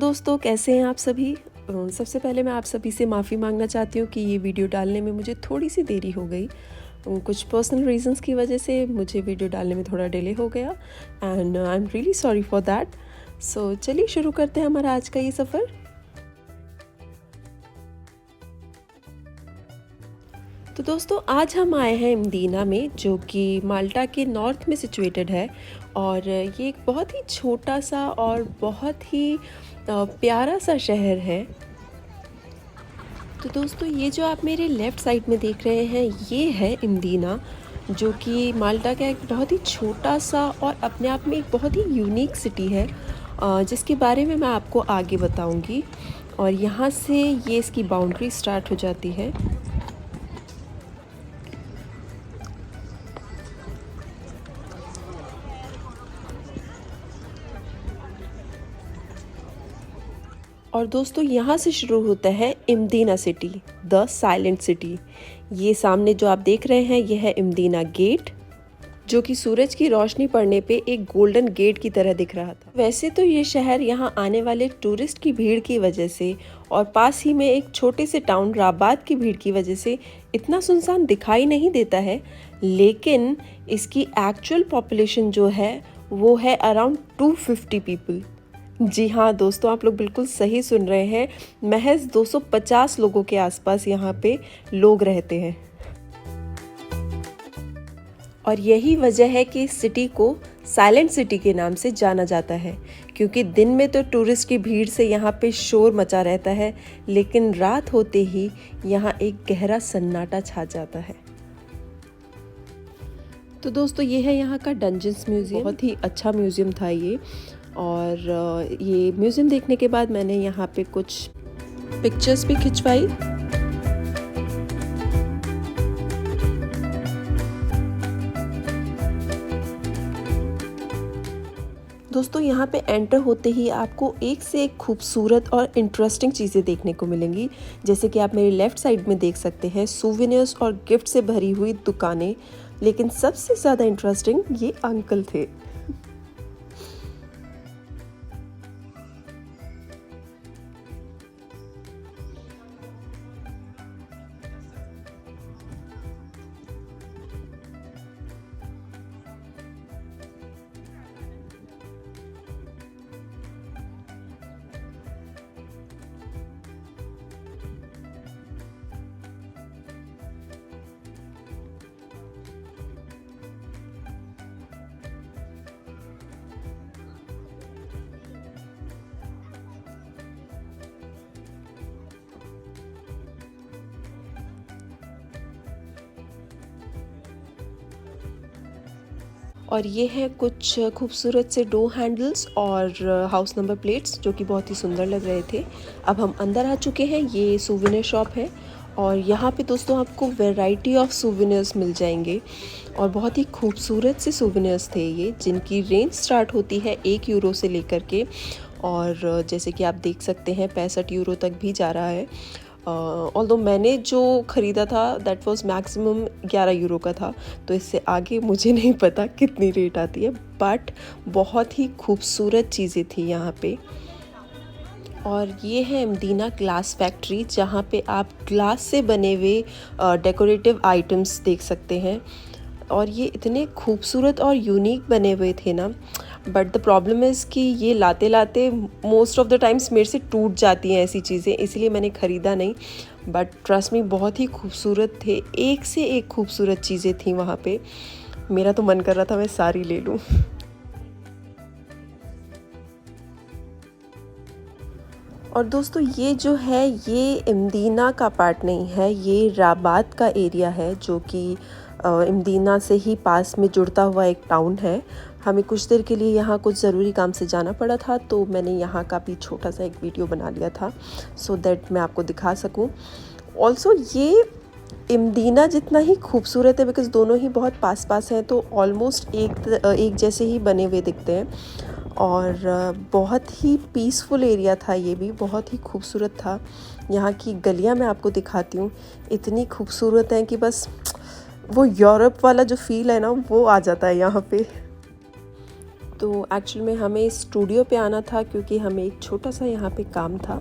दोस्तों, कैसे हैं आप सभी। सबसे पहले मैं आप सभी से माफ़ी मांगना चाहती हूँ कि ये वीडियो डालने में मुझे थोड़ी सी देरी हो गई। कुछ पर्सनल रीजंस की वजह से मुझे वीडियो डालने में थोड़ा डिले हो गया and I am really sorry for that. So चलिए शुरू करते हैं हमारा आज का ये सफ़र। तो दोस्तों, आज हम आए हैं इमदीना में, जो कि माल्टा के नॉर्थ में सिचुएटेड है। और ये एक बहुत ही छोटा सा और बहुत ही प्यारा सा शहर है। तो दोस्तों, ये जो आप मेरे लेफ़्ट साइड में देख रहे हैं, ये है इमदीना, जो कि माल्टा का एक बहुत ही छोटा सा और अपने आप में एक बहुत ही यूनिक सिटी है, जिसके बारे में मैं आपको आगे बताऊंगी। और यहाँ से ये इसकी बाउंड्री स्टार्ट हो जाती है। और दोस्तों, यहाँ से शुरू होता है इमदीना सिटी, द साइलेंट सिटी। ये सामने जो आप देख रहे हैं, ये है इमदीना गेट, जो कि सूरज की रोशनी पड़ने पे एक गोल्डन गेट की तरह दिख रहा था। वैसे तो ये शहर यहाँ आने वाले टूरिस्ट की भीड़ की वजह से और पास ही में एक छोटे से टाउन राबात की भीड़ की वजह से इतना सुनसान दिखाई नहीं देता है, लेकिन इसकी एक्चुअल पॉपुलेशन जो है वो है अराउंड 250 पीपल। जी हाँ दोस्तों, आप लोग बिल्कुल सही सुन रहे हैं। महज 250 लोगों के आसपास यहाँ पे लोग रहते हैं। और यही वजह है कि इस सिटी को साइलेंट सिटी के नाम से जाना जाता है, क्योंकि दिन में तो टूरिस्ट की भीड़ से यहाँ पे शोर मचा रहता है, लेकिन रात होते ही यहाँ एक गहरा सन्नाटा छा जाता है। तो दोस्तों, ये है यहाँ का डंजन्स म्यूज़ियम। बहुत ही अच्छा म्यूज़ियम था ये। और ये म्यूज़ियम देखने के बाद मैंने यहाँ पे कुछ पिक्चर्स भी खिंचवाई। दोस्तों, यहाँ पे एंटर होते ही आपको एक से एक खूबसूरत और इंटरेस्टिंग चीज़ें देखने को मिलेंगी। जैसे कि आप मेरे लेफ़्ट साइड में देख सकते हैं, सूवेनियर्स और गिफ्ट से भरी हुई दुकानें। लेकिन सबसे ज़्यादा इंटरेस्टिंग ये अंकल थे। और ये है कुछ खूबसूरत से डोर हैंडल्स और हाउस नंबर प्लेट्स, जो कि बहुत ही सुंदर लग रहे थे। अब हम अंदर आ चुके हैं। ये सूवेनियर शॉप है और यहाँ पे दोस्तों आपको वैरायटी ऑफ सूवेनियर्स मिल जाएंगे। और बहुत ही खूबसूरत से सूवेनियर्स थे ये, जिनकी रेंज स्टार्ट होती है 1 यूरो से लेकर के, और जैसे कि आप देख सकते हैं 65 यूरो तक भी जा रहा है। ऑल्दो मैंने जो ख़रीदा था दैट वाज मैक्सिमम 11 यूरो का था, तो इससे आगे मुझे नहीं पता कितनी रेट आती है, बट बहुत ही खूबसूरत चीज़ें थी यहाँ पे। और ये है इमदीना ग्लास फैक्ट्री, जहाँ पे आप ग्लास से बने हुए डेकोरेटिव आइटम्स देख सकते हैं। और ये इतने खूबसूरत और यूनिक बने हुए थे ना, बट द प्रॉब्लम इज़ कि ये लाते लाते मोस्ट ऑफ द टाइम्स मेरे से टूट जाती हैं ऐसी चीज़ें, इसलिए मैंने ख़रीदा नहीं। बट ट्रस्ट मी, बहुत ही खूबसूरत थे, एक से एक खूबसूरत चीज़ें थी वहाँ पे। मेरा तो मन कर रहा था मैं सारी ले लूँ। और दोस्तों, ये जो है ये इमदीना का पार्ट नहीं है, ये राबात का एरिया है, जो कि इमदीना से ही पास में जुड़ता हुआ एक टाउन है। हमें कुछ देर के लिए यहाँ कुछ ज़रूरी काम से जाना पड़ा था, तो मैंने यहाँ का भी छोटा सा एक वीडियो बना लिया था सो दैट मैं आपको दिखा सकूँ। ऑल्सो ये इमदीना जितना ही खूबसूरत है, बिकॉज़ दोनों ही बहुत पास पास हैं, तो ऑलमोस्ट एक जैसे ही बने हुए दिखते हैं। और बहुत ही पीसफुल एरिया था, ये भी बहुत ही खूबसूरत था। यहाँ की गलियाँ मैं आपको दिखाती हूँ, इतनी खूबसूरत हैं कि बस वो यूरोप वाला जो फील है ना, वो आ जाता है यहाँ पे। तो एक्चुअल में हमें स्टूडियो पे आना था क्योंकि हमें एक छोटा सा यहाँ पे काम था,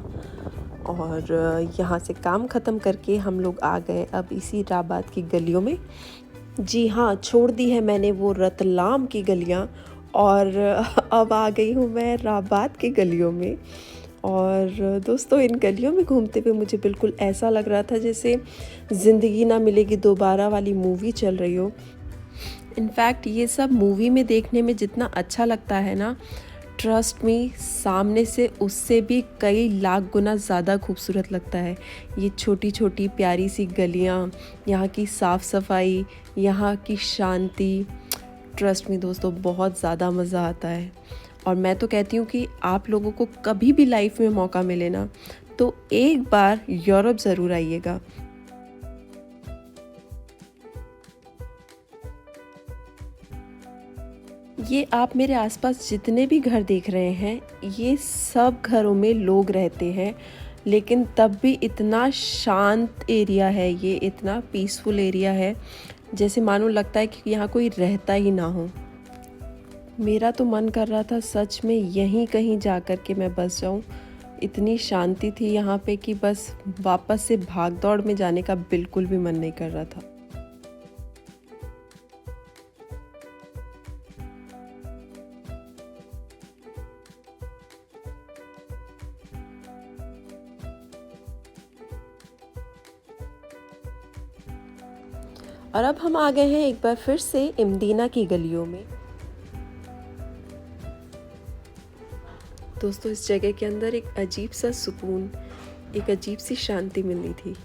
और यहाँ से काम ख़त्म करके हम लोग आ गए अब इसी राबात की गलियों में। जी हाँ, छोड़ दी है मैंने वो रतलाम की गलियाँ, और अब आ गई हूँ मैं राबात की गलियों में। और दोस्तों, इन गलियों में घूमते हुए मुझे बिल्कुल ऐसा लग रहा था जैसे ज़िंदगी ना मिलेगी दोबारा वाली मूवी चल रही हो। इनफैक्ट ये सब मूवी में देखने में जितना अच्छा लगता है ना, ट्रस्ट मी, सामने से उससे भी कई लाख गुना ज़्यादा खूबसूरत लगता है। ये छोटी छोटी प्यारी सी गलियाँ, यहाँ की साफ़ सफाई, यहाँ की शांति, ट्रस्ट मी दोस्तों, बहुत ज़्यादा मज़ा आता है। और मैं तो कहती हूँ कि आप लोगों को कभी भी लाइफ में मौका मिले ना, तो एक बार यूरोप ज़रूर आइएगा। ये आप मेरे आसपास जितने भी घर देख रहे हैं, ये सब घरों में लोग रहते हैं, लेकिन तब भी इतना शांत एरिया है, ये इतना पीसफुल एरिया है, जैसे मानो लगता है कि यहाँ कोई रहता ही ना हो। मेरा तो मन कर रहा था सच में यहीं कहीं जा कर के मैं बस जाऊँ। इतनी शांति थी यहाँ पे कि बस वापस से भाग दौड़ में जाने का बिल्कुल भी मन नहीं कर रहा था। और अब हम आ गए हैं एक बार फिर से इमदीना की गलियों में। दोस्तों, इस जगह के अंदर एक अजीब सा सुकून, एक अजीब सी शांति मिली थी।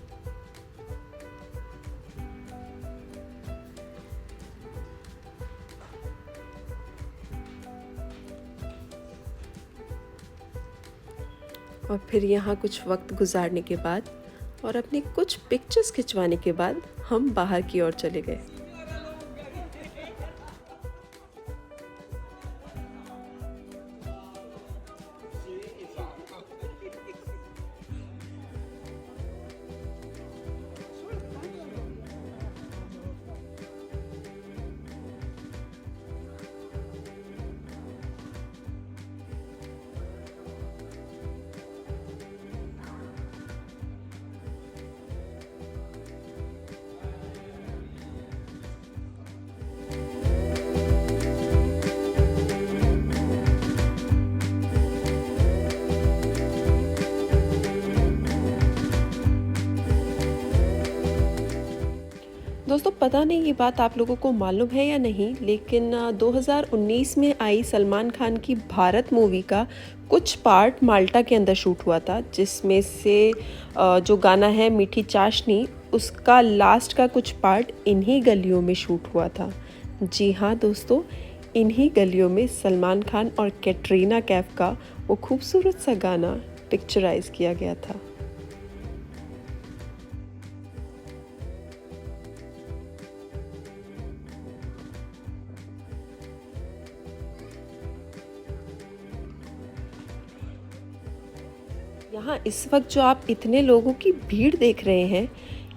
और फिर यहाँ कुछ वक्त गुजारने के बाद और अपनी कुछ पिक्चर्स खिंचवाने के बाद हम बाहर की ओर चले गए। दोस्तों, पता नहीं ये बात आप लोगों को मालूम है या नहीं, लेकिन 2019 में आई सलमान खान की भारत मूवी का कुछ पार्ट माल्टा के अंदर शूट हुआ था, जिसमें से जो गाना है मीठी चाशनी, उसका लास्ट का कुछ पार्ट इन्हीं गलियों में शूट हुआ था। जी हाँ दोस्तों, इन्हीं गलियों में सलमान खान और कैटरीना कैफ का वो खूबसूरत सा गाना पिक्चराइज किया गया था। यहाँ इस वक्त जो आप इतने लोगों की भीड़ देख रहे हैं,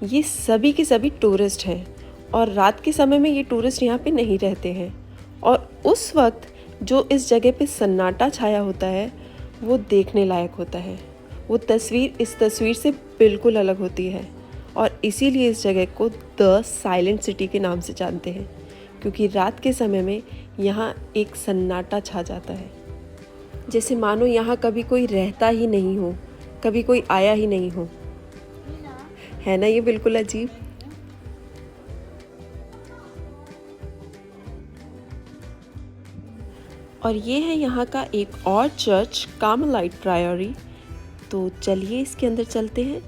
ये सभी के सभी टूरिस्ट हैं, और रात के समय में ये टूरिस्ट यहाँ पे नहीं रहते हैं। और उस वक्त जो इस जगह पे सन्नाटा छाया होता है, वो देखने लायक होता है। वो तस्वीर इस तस्वीर से बिल्कुल अलग होती है, और इसीलिए इस जगह को द साइलेंट सिटी के नाम से जानते हैं, क्योंकि रात के समय में यहाँ एक सन्नाटा छा जाता है, जैसे मानो यहाँ कभी कोई रहता ही नहीं हो, कभी कोई आया ही नहीं हो। है ना ये बिल्कुल अजीब। और ये है यहाँ का एक और चर्च, कार्मेलाइट प्रायोरी। तो चलिए इसके अंदर चलते हैं।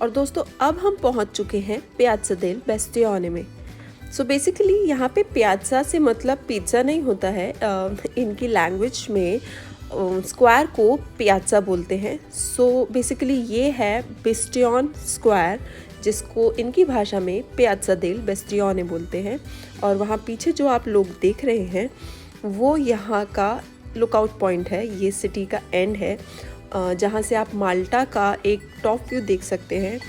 और दोस्तों अब हम पहुंच चुके हैं पियाज़्ज़ा देल बेस्टियोने में। सो बेसिकली यहाँ पे पियाज़्ज़ा से मतलब पिज़्ज़ा नहीं होता है, इनकी लैंग्वेज में स्क्वायर को पियाज़्ज़ा बोलते हैं। सो बेसिकली ये है बेस्टियोन स्क्वायर, जिसको इनकी भाषा में पियाज़्ज़ा देल बेस्टियोने बोलते हैं। और वहाँ पीछे जो आप लोग देख रहे हैं वो यहाँ का लुकआउट पॉइंट है, ये सिटी का एंड है, जहाँ से आप माल्टा का एक टॉप व्यू देख सकते हैं।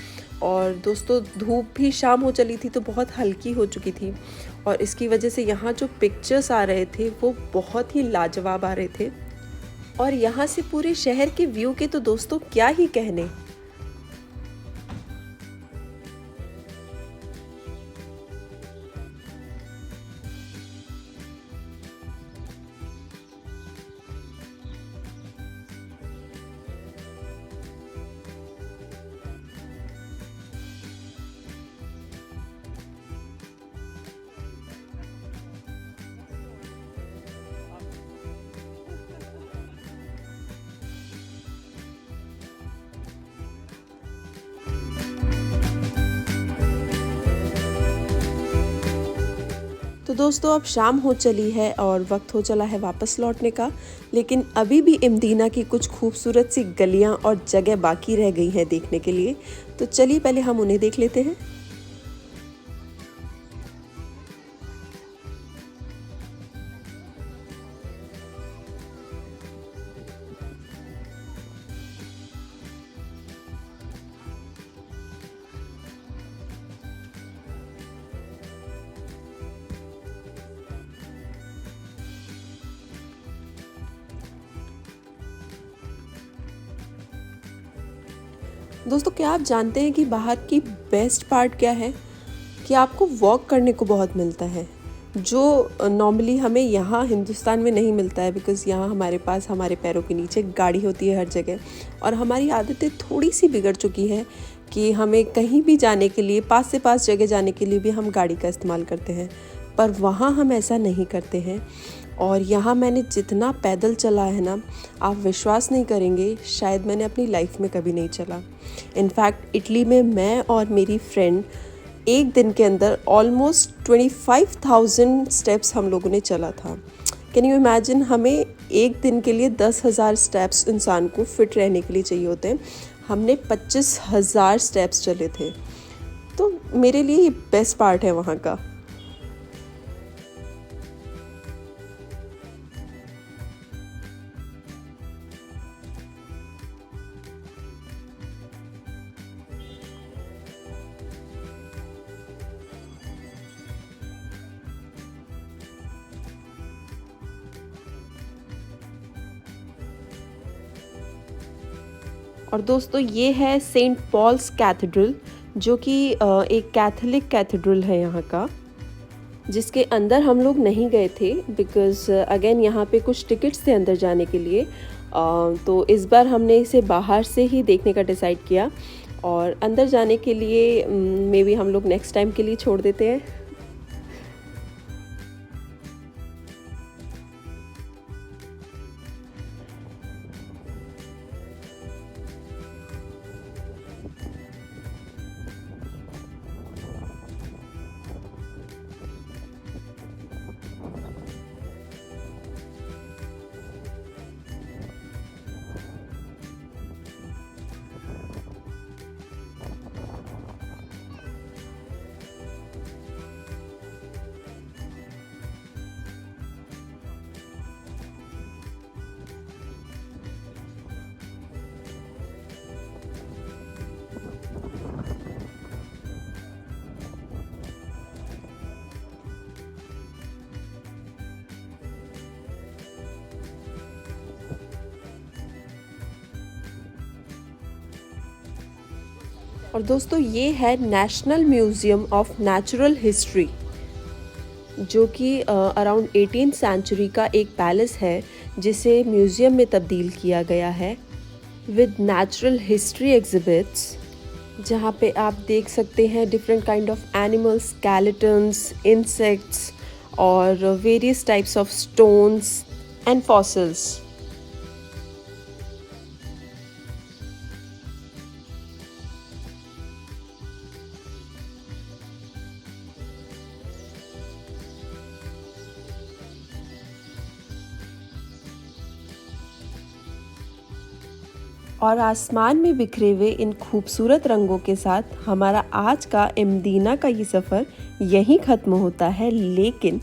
और दोस्तों धूप भी शाम हो चली थी तो बहुत हल्की हो चुकी थी, और इसकी वजह से यहाँ जो पिक्चर्स आ रहे थे वो बहुत ही लाजवाब आ रहे थे। और यहाँ से पूरे शहर के व्यू के तो दोस्तों क्या ही कहने। तो दोस्तों अब शाम हो चली है और वक्त हो चला है वापस लौटने का, लेकिन अभी भी इमदीना की कुछ खूबसूरत सी गलियां और जगह बाकी रह गई हैं देखने के लिए। तो चलिए पहले हम उन्हें देख लेते हैं। दोस्तों क्या आप जानते हैं कि बाहर की बेस्ट पार्ट क्या है? कि आपको वॉक करने को बहुत मिलता है, जो नॉर्मली हमें यहाँ हिंदुस्तान में नहीं मिलता है, बिकॉज़ यहाँ हमारे पास हमारे पैरों के नीचे गाड़ी होती है हर जगह। और हमारी आदतें थोड़ी सी बिगड़ चुकी है कि हमें कहीं भी जाने के लिए, पास से पास जगह जाने के लिए भी हम गाड़ी का इस्तेमाल करते हैं, पर वहाँ हम ऐसा नहीं करते हैं। और यहाँ मैंने जितना पैदल चला है ना, आप विश्वास नहीं करेंगे, शायद मैंने अपनी लाइफ में कभी नहीं चला। इनफैक्ट इटली में मैं और मेरी फ्रेंड एक दिन के अंदर ऑलमोस्ट 25,000 स्टेप्स हम लोगों ने चला था। कैन यू इमेजिन, हमें एक दिन के लिए 10,000 स्टेप्स इंसान को फिट रहने के लिए चाहिए होते हैं, हमने 25,000 स्टेप्स चले थे। तो मेरे लिए ये बेस्ट पार्ट है वहाँ का। और दोस्तों ये है सेंट पॉल्स कैथेड्रल, जो कि एक कैथोलिक कैथेड्रल है यहाँ का, जिसके अंदर हम लोग नहीं गए थे बिकॉज़ अगेन यहाँ पे कुछ टिकट्स थे अंदर जाने के लिए। तो इस बार हमने इसे बाहर से ही देखने का डिसाइड किया, और अंदर जाने के लिए मे बी हम लोग नेक्स्ट टाइम के लिए छोड़ देते हैं। और दोस्तों ये है national museum of natural history, जो कि अराउंड 18th सेंचुरी का एक पैलेस है, जिसे म्यूज़ियम में तब्दील किया गया है विद नेचुरल हिस्ट्री एग्जिबिट्स, जहाँ पे आप देख सकते हैं different kind of animals, skeletons, insects और various types of stones and fossils. और आसमान में बिखरे हुए इन खूबसूरत रंगों के साथ हमारा आज का इमदीना का ये सफ़र यहीं ख़त्म होता है। लेकिन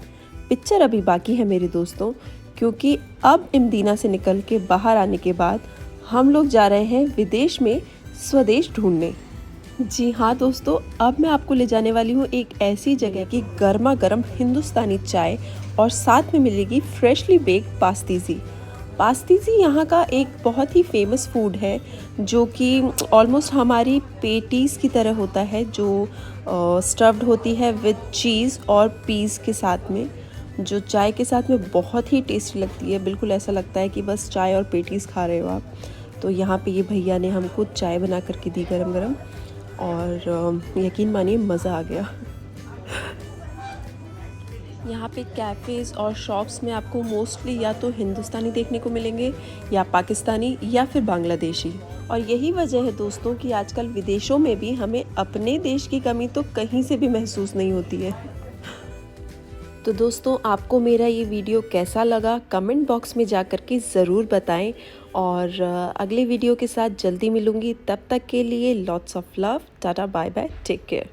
पिक्चर अभी बाकी है मेरे दोस्तों, क्योंकि अब इमदीना से निकल के बाहर आने के बाद हम लोग जा रहे हैं विदेश में स्वदेश ढूंढने। जी हाँ दोस्तों, अब मैं आपको ले जाने वाली हूँ एक ऐसी जगह की गर्मा गर्म हिंदुस्तानी चाय और साथ में मिलेगी फ्रेशली बेक्ड पास्तीज़ी। पास्तीज़ी यहाँ का एक बहुत ही फेमस फूड है जो कि ऑलमोस्ट हमारी पेटीज़ की तरह होता है, जो स्टफ्ड होती है विद चीज़ और पीस के साथ में, जो चाय के साथ में बहुत ही टेस्टी लगती है। बिल्कुल ऐसा लगता है कि बस चाय और पेटीज़ खा रहे हो आप। तो यहाँ पे ये भैया ने हमको चाय बना करके दी गरम गरम, और यकीन मानिए मज़ा आ गया। यहाँ पे कैफ़ेज़ और शॉप्स में आपको मोस्टली या तो हिंदुस्तानी देखने को मिलेंगे या पाकिस्तानी या फिर बांग्लादेशी। और यही वजह है दोस्तों कि आजकल विदेशों में भी हमें अपने देश की कमी तो कहीं से भी महसूस नहीं होती है। तो दोस्तों, आपको मेरा ये वीडियो कैसा लगा कमेंट बॉक्स में जा कर के ज़रूर बताएं, और अगले वीडियो के साथ जल्दी मिलूँगी। तब तक के लिए lots of love, tata bye bye, take care.